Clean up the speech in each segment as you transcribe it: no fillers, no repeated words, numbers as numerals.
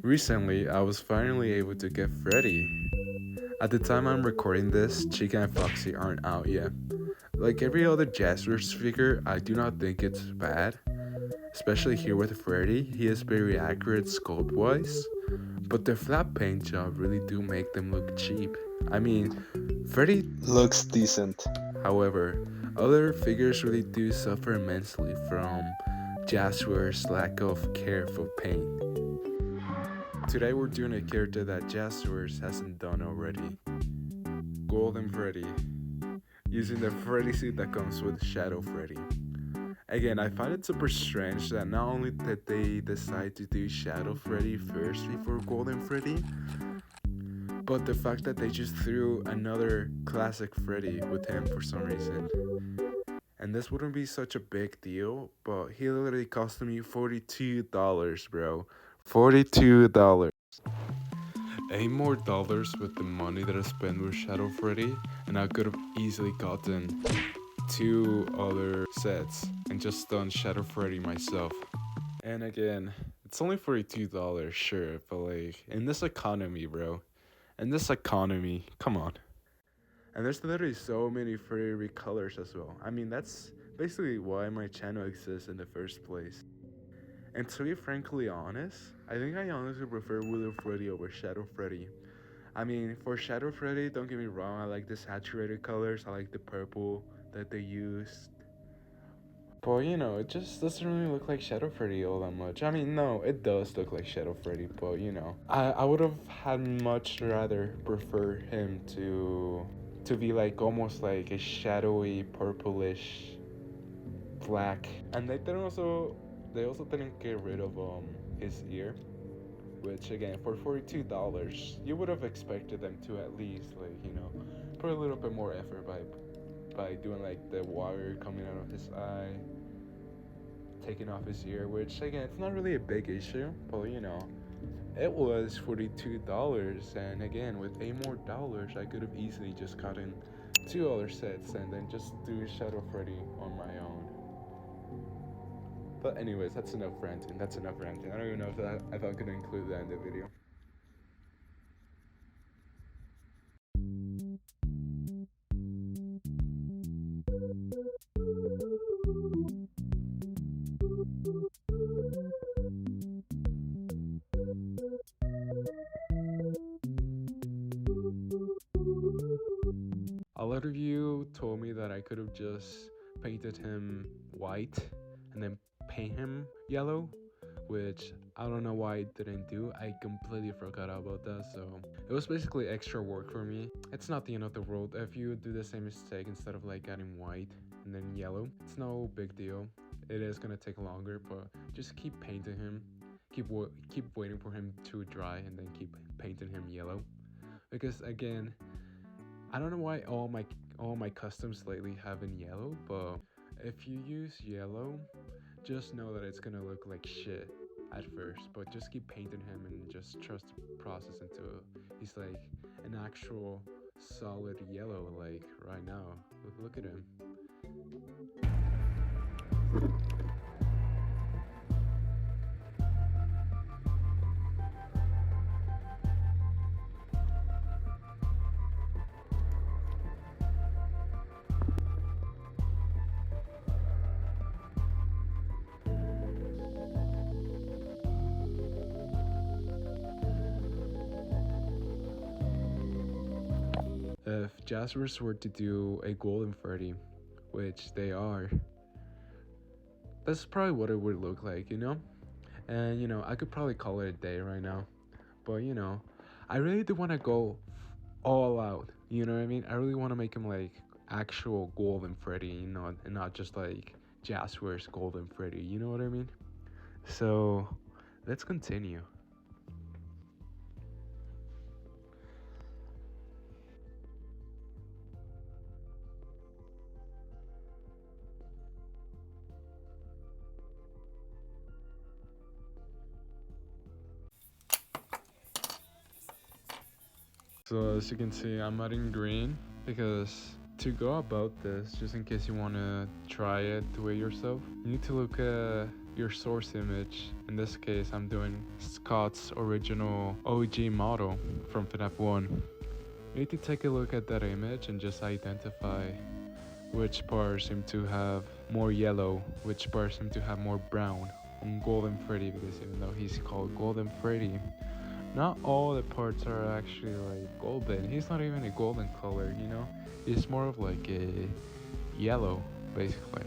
Recently, I was finally able to get Freddy. At the time I'm recording this, Chica and Foxy aren't out yet. Like every other Jazzwares figure, I do not think it's bad. Especially here with Freddy, he is very accurate sculpt wise, but the flat paint job really do make them look cheap. I mean, Freddy Looks decent. however, other figures really do suffer immensely from Jazzware's lack of care for paint. Today we're doing a character that Jazzwares hasn't done already. Golden Freddy, using the Freddy suit that comes with Shadow Freddy. Again, I find it super strange that not only did they decide to do Shadow Freddy first before Golden Freddy, but the fact that they just threw another classic Freddy with him for some reason. And this wouldn't be such a big deal, but he literally cost me $42, bro. $42. $8 more with the money that I spent with Shadow Freddy, and I could have easily gotten 2 other sets and just done Shadow Freddy myself. And again, it's only $42, sure, but like in this economy, bro. In this economy, come on. And there's literally so many Freddy colors as well. I mean, that's basically why my channel exists in the first place. And to be frankly honest, I think I honestly prefer Willow Freddy over Shadow Freddy. I mean, for Shadow Freddy, don't get me wrong, I like the saturated colors, I like the purple that they used. But you know, it just doesn't really look like Shadow Freddy all that much. I mean, no, it does look like Shadow Freddy, but you know, I would have had much rather prefer him to be like almost like a shadowy purplish black. And they also didn't get rid of his ear, which again for $42 you would have expected them to at least like put a little bit more effort by doing like the wire coming out of his eye, taking off his ear, which again it's not really a big issue, but it was $42, and again with $8 more I could have easily just gotten 2 other sets and then just do Shadow Freddy on my own. But anyways, that's enough ranting. I don't even know if I'm gonna include that in the video. A lot of you told me that I could have just painted him white and then paint him yellow, which I don't know why I didn't do. I completely forgot about that, so it was basically extra work for me. It's not the end of the world if you do the same mistake instead of like adding white and then yellow. It's no big deal. It is gonna take longer, but just keep painting him. Keep waiting for him to dry and then keep painting him yellow. Because again, I don't know why all my customs lately have in yellow, but if you use yellow, just know that it's gonna look like shit at first, but just keep painting him and just trust the process until he's like an actual solid yellow, like right now. Look at him. If Jazzwares were to do a Golden Freddy, which they are, that's probably what it would look like, And I could probably call it a day right now. But I really do want to go all out. You know what I mean? I really want to make him like actual Golden Freddy, and not just like Jazzwares Golden Freddy. You know what I mean? So let's continue. So as you can see, I'm adding green because to go about this, just in case you want to try it, do it yourself, you need to look your source image. In this case, I'm doing Scott's original OG model from FNaF 1. You need to take a look at that image and just identify which parts seem to have more yellow, which parts seem to have more brown on Golden Freddy, because even though he's called Golden Freddy, not all the parts are actually like golden. He's not even a golden color, you know? He's more of like a yellow, basically.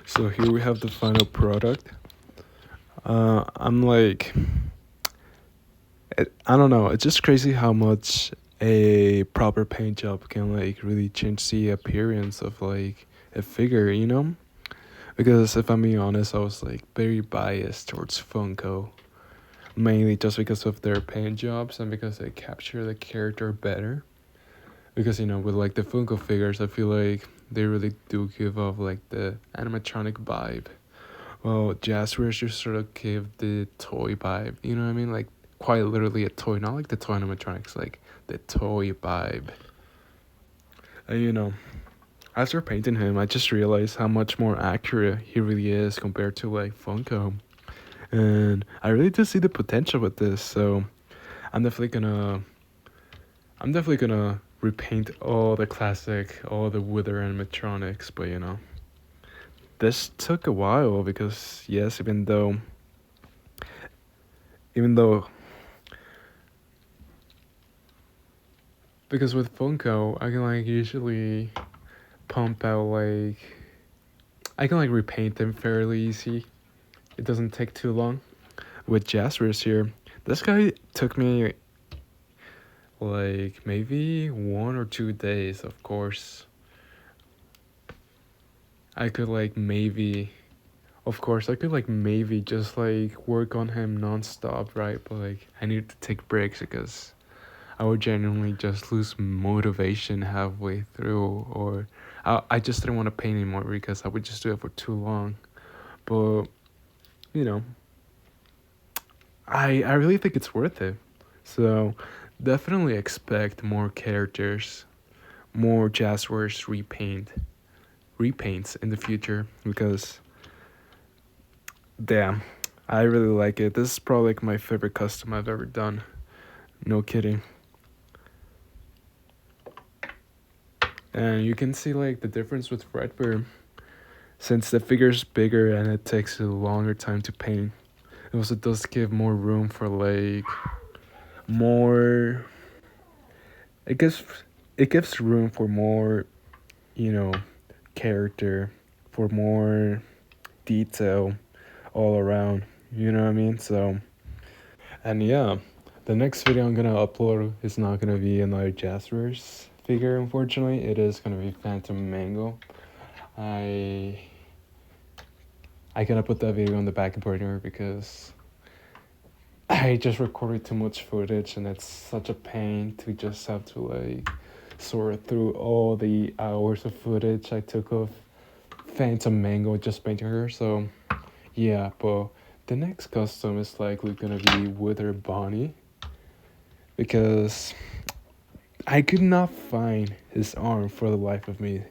So here we have the final product. I'm like, I don't know. It's just crazy how much a proper paint job can like really change the appearance of like a figure, you know? Because if I'm being honest, I was like very biased towards Funko, mainly just because of their paint jobs and because they capture the character better. Because you know, with like the Funko figures, I feel like they really do give off like the animatronic vibe. Well, Jazzwares just sort of give the toy vibe. You know what I mean? Like quite literally a toy, not like the toy animatronics, like the toy vibe. And you know, after painting him, I just realized how much more accurate he really is compared to like Funko. And I really do see the potential with this, so I'm definitely gonna repaint all the classic, all the Wither animatronics, but you know, this took a while because yes, even though because with Funko I can like usually pump out like I can like repaint them fairly easy. It doesn't take too long. With Jazzwares here, this guy took me like maybe 1 or 2 days. Of course, I could like maybe, of course, I could like maybe just like work on him non-stop, right? But like I needed to take breaks because I would genuinely just lose motivation halfway through, or I just didn't want to paint anymore because I would just do it for too long. But you know, I really think it's worth it. So definitely expect more characters, more Jazzwares repaints in the future because damn, I really like it. This is probably like my favorite custom I've ever done. No kidding. And you can see like the difference with Redbird. Since the figure's bigger and it takes a longer time to paint, it also does give more room for like more it gives it gives room for more, you know, character, for more detail all around. You know what I mean? So and yeah, the next video I'm gonna upload is not gonna be another Jazzwares figure, unfortunately. It is gonna be Phantom Mangle. I gotta put that video on the back burner because I just recorded too much footage and it's such a pain to just have to like sort through all the hours of footage I took of Phantom Mango just painting her. So yeah, but the next custom is likely gonna be Wither Bonnie because I could not find his arm for the life of me.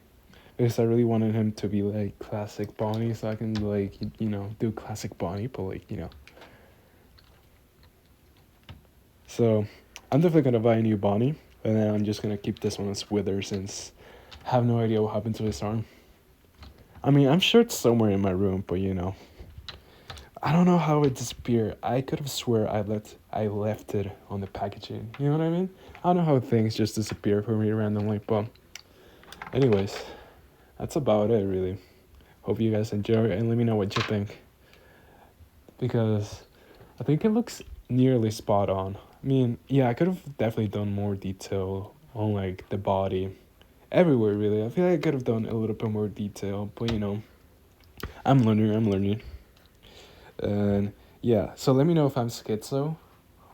Because I really wanted him to be like classic Bonnie, so I can like do classic Bonnie, but like. So I'm definitely gonna buy a new Bonnie, and then I'm just gonna keep this one as Wither since I have no idea what happened to his arm. I mean, I'm sure it's somewhere in my room, but I don't know how it disappeared. I could have swear I left it on the packaging. You know what I mean? I don't know how things just disappear for me randomly, but anyways. That's about it, really. Hope you guys enjoy and let me know what you think. Because I think it looks nearly spot on. I mean, yeah, I could have definitely done more detail on like the body. Everywhere, really. I feel like I could have done a little bit more detail, but I'm learning. And yeah, so let me know if I'm schizo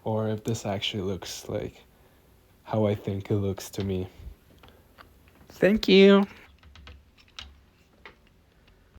or if this actually looks like how I think it looks to me. Thank you.